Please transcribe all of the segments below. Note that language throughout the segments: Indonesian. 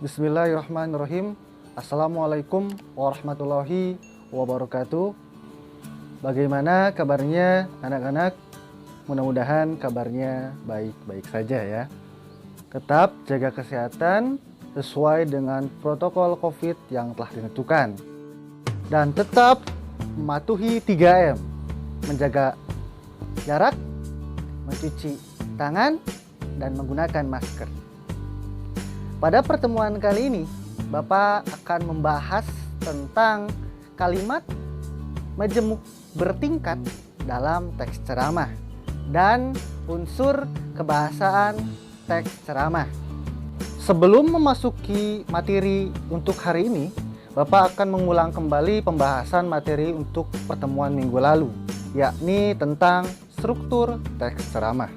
Bismillahirrahmanirrahim. Assalamualaikum warahmatullahi wabarakatuh. Bagaimana kabarnya anak-anak? Mudah-mudahan kabarnya baik-baik saja ya. Tetap jaga kesehatan sesuai dengan protokol COVID yang telah ditentukan. Dan tetap mematuhi 3M. Menjaga jarak, mencuci tangan, dan menggunakan masker. Pada pertemuan kali ini, Bapak akan membahas tentang kalimat majemuk bertingkat dalam teks ceramah dan unsur kebahasaan teks ceramah. Sebelum memasuki materi untuk hari ini, Bapak akan mengulang kembali pembahasan materi untuk pertemuan minggu lalu, yakni tentang struktur teks ceramah.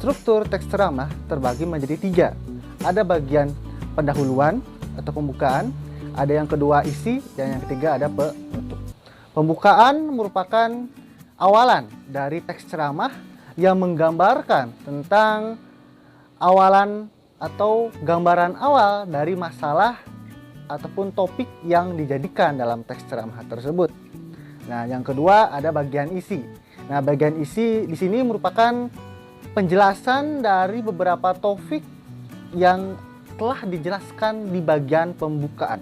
Struktur teks ceramah terbagi menjadi 3. Ada bagian pendahuluan atau pembukaan, ada yang kedua isi, dan yang ketiga ada penutup. Pembukaan merupakan awalan dari teks ceramah yang menggambarkan tentang awalan atau gambaran awal dari masalah ataupun topik yang dijadikan dalam teks ceramah tersebut. Nah, yang kedua ada bagian isi. Nah, bagian isi di sini merupakan penjelasan dari beberapa topik yang telah dijelaskan di bagian pembukaan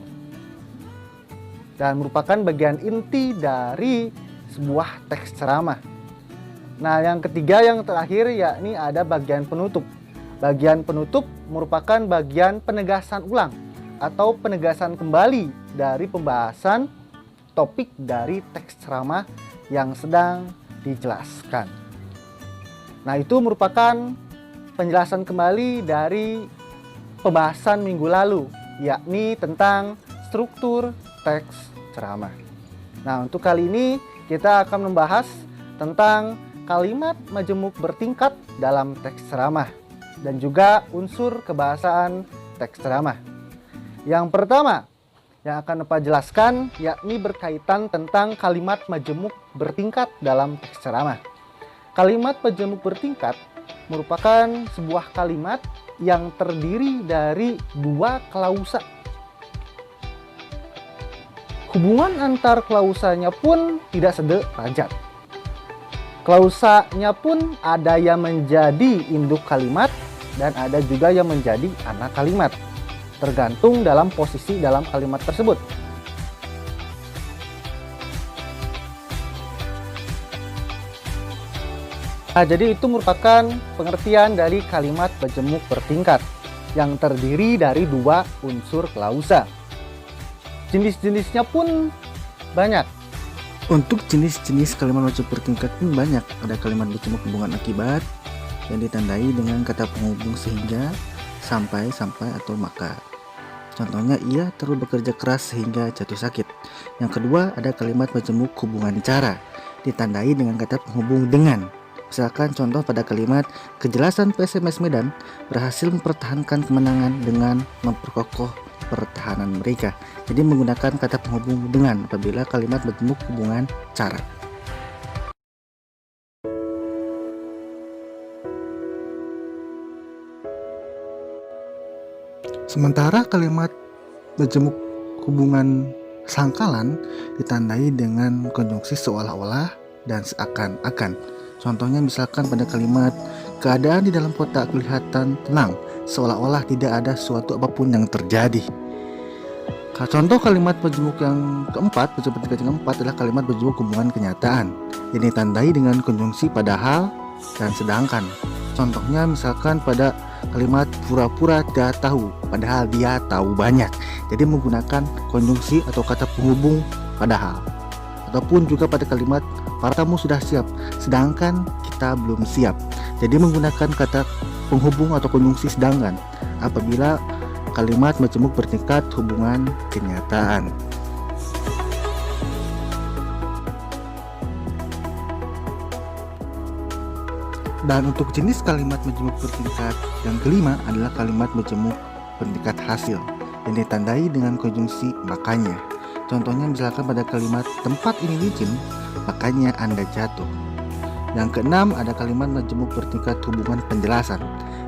dan merupakan bagian inti dari sebuah teks ceramah. Nah, yang ketiga yang terakhir yakni ada bagian penutup. Bagian penutup merupakan bagian penegasan ulang atau penegasan kembali dari pembahasan topik dari teks ceramah yang sedang dijelaskan. Nah, itu merupakan penjelasan kembali dari pembahasan minggu lalu, yakni tentang struktur teks ceramah. Nah, untuk kali ini kita akan membahas tentang kalimat majemuk bertingkat dalam teks ceramah dan juga unsur kebahasaan teks ceramah. Yang pertama yang akan Bapak jelaskan yakni berkaitan tentang kalimat majemuk bertingkat dalam teks ceramah. Kalimat majemuk bertingkat merupakan sebuah kalimat yang terdiri dari 2 klausa. Hubungan antar klausanya pun tidak sederajat. Klausanya pun ada yang menjadi induk kalimat dan ada juga yang menjadi anak kalimat, tergantung dalam posisi dalam kalimat tersebut. Nah, jadi itu merupakan pengertian dari kalimat majemuk bertingkat yang terdiri dari 2 unsur klausa. Jenis-jenisnya pun banyak. Untuk jenis-jenis kalimat majemuk bertingkat pun banyak. Ada kalimat majemuk hubungan akibat yang ditandai dengan kata penghubung sehingga, sampai atau maka. Contohnya, ia terus bekerja keras sehingga jatuh sakit. Yang kedua, ada kalimat majemuk hubungan cara ditandai dengan kata penghubung dengan. Misalkan contoh pada kalimat kejelasan PSMS Medan berhasil mempertahankan kemenangan dengan memperkokoh pertahanan mereka. Jadi menggunakan kata penghubung dengan apabila kalimat majemuk hubungan cara. Sementara kalimat majemuk hubungan sangkalan ditandai dengan konjungsi seolah-olah dan seakan-akan. Contohnya misalkan pada kalimat keadaan di dalam kota kelihatan tenang, seolah-olah tidak ada sesuatu apapun yang terjadi. Contoh kalimat majemuk yang keempat, majemuk bertingkat yang keempat adalah kalimat majemuk hubungan kenyataan yang ditandai dengan konjungsi padahal dan sedangkan. Contohnya misalkan pada kalimat pura-pura tidak tahu, padahal dia tahu banyak. Jadi menggunakan konjungsi atau kata penghubung padahal. Ataupun juga pada kalimat para tamu sudah siap, sedangkan kita belum siap. Jadi menggunakan kata penghubung atau konjungsi sedangkan apabila kalimat majemuk bertingkat hubungan kenyataan. Dan untuk jenis kalimat majemuk bertingkat yang kelima adalah kalimat majemuk bertingkat hasil yang ditandai dengan konjungsi makanya. Contohnya misalkan pada kalimat tempat ini licin, makanya Anda jatuh. Yang keenam ada kalimat majemuk bertingkat hubungan penjelasan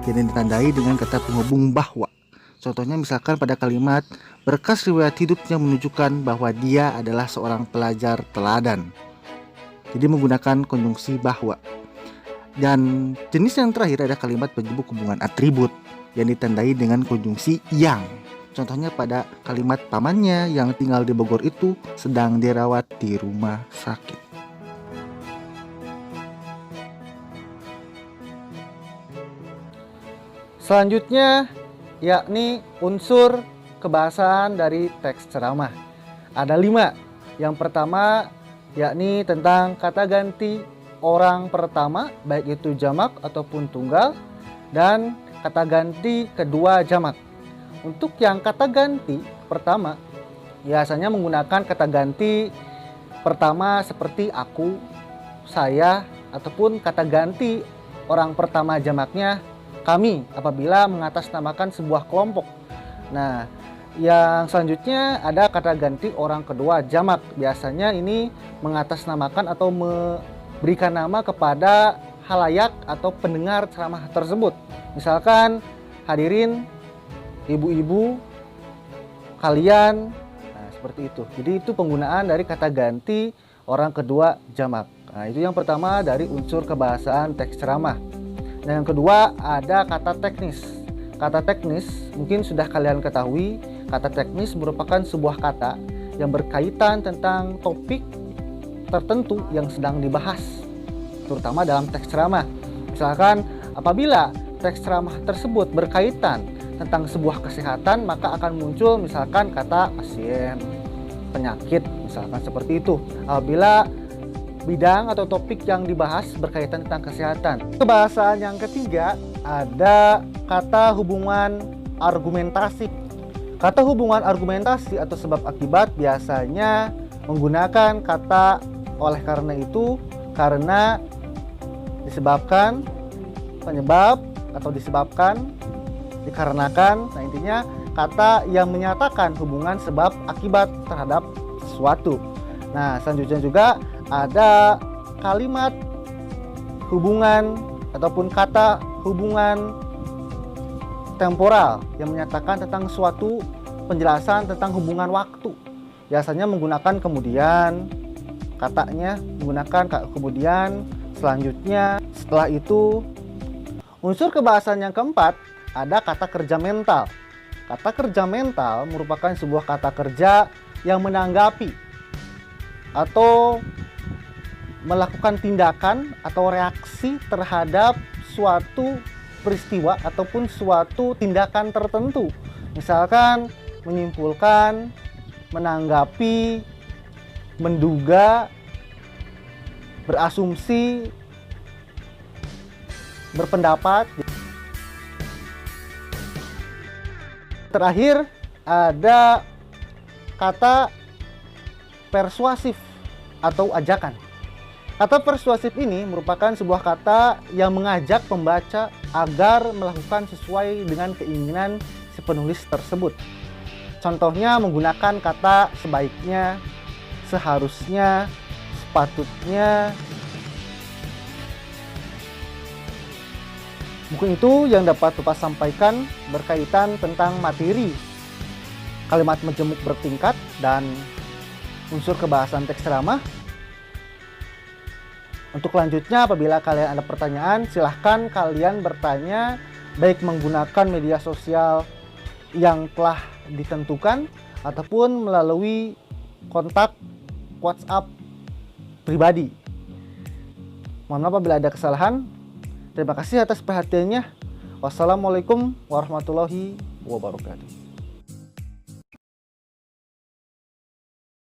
yang ditandai dengan kata penghubung bahwa. Contohnya misalkan pada kalimat berkas riwayat hidupnya menunjukkan bahwa dia adalah seorang pelajar teladan. Jadi menggunakan konjungsi bahwa. Dan jenis yang terakhir ada kalimat berjemuk hubungan atribut yang ditandai dengan konjungsi yang. Contohnya pada kalimat pamannya yang tinggal di Bogor itu sedang dirawat di rumah sakit. Selanjutnya yakni unsur kebahasaan dari teks ceramah. Ada 5. Yang pertama yakni tentang kata ganti orang pertama, baik itu jamak ataupun tunggal, dan kata ganti kedua jamak. Untuk yang kata ganti pertama, biasanya menggunakan kata ganti pertama seperti aku, saya, ataupun kata ganti orang pertama jamaknya kami apabila mengatasnamakan sebuah kelompok. Nah, yang selanjutnya ada kata ganti orang kedua jamak. Biasanya ini mengatasnamakan atau memberikan nama kepada halayak atau pendengar ceramah tersebut. Misalkan hadirin, ibu-ibu, kalian, nah seperti itu. Jadi itu penggunaan dari kata ganti orang kedua jamak. Nah itu yang pertama dari unsur kebahasaan teks ceramah. Nah yang kedua ada kata teknis. Kata teknis mungkin sudah kalian ketahui, kata teknis merupakan sebuah kata yang berkaitan tentang topik tertentu yang sedang dibahas, terutama dalam teks ceramah. Misalkan apabila teks ceramah tersebut berkaitan tentang sebuah kesehatan, maka akan muncul misalkan kata pasien, penyakit, misalkan seperti itu. Apabila bidang atau topik yang dibahas berkaitan tentang kesehatan. Kebahasaan yang ketiga ada kata hubungan argumentasi. Kata hubungan argumentasi atau sebab akibat biasanya menggunakan kata oleh karena itu, karena, disebabkan, penyebab, atau disebabkan, dikarenakan. Nah intinya kata yang menyatakan hubungan sebab akibat terhadap sesuatu. Nah selanjutnya juga ada kalimat hubungan ataupun kata hubungan temporal yang menyatakan tentang suatu penjelasan tentang hubungan waktu. Biasanya menggunakan kemudian, katanya menggunakan kemudian, selanjutnya, setelah itu. Unsur kebahasaan yang keempat ada kata kerja mental. Kata kerja mental merupakan sebuah kata kerja yang menanggapi atau melakukan tindakan atau reaksi terhadap suatu peristiwa ataupun suatu tindakan tertentu. Misalkan menyimpulkan, menanggapi, menduga, berasumsi, berpendapat. Terakhir ada kata persuasif atau ajakan. Kata persuasif ini merupakan sebuah kata yang mengajak pembaca agar melakukan sesuai dengan keinginan si penulis tersebut. Contohnya menggunakan kata sebaiknya, seharusnya, sepatutnya. Mungkin itu yang dapat Bapak sampaikan berkaitan tentang materi kalimat majemuk bertingkat dan unsur kebahasaan teks ceramah. Untuk lanjutnya, apabila kalian ada pertanyaan, silahkan kalian bertanya baik menggunakan media sosial yang telah ditentukan ataupun melalui kontak WhatsApp pribadi. Mohon maaf apabila ada kesalahan. Terima kasih atas perhatiannya. Wassalamualaikum warahmatullahi wabarakatuh.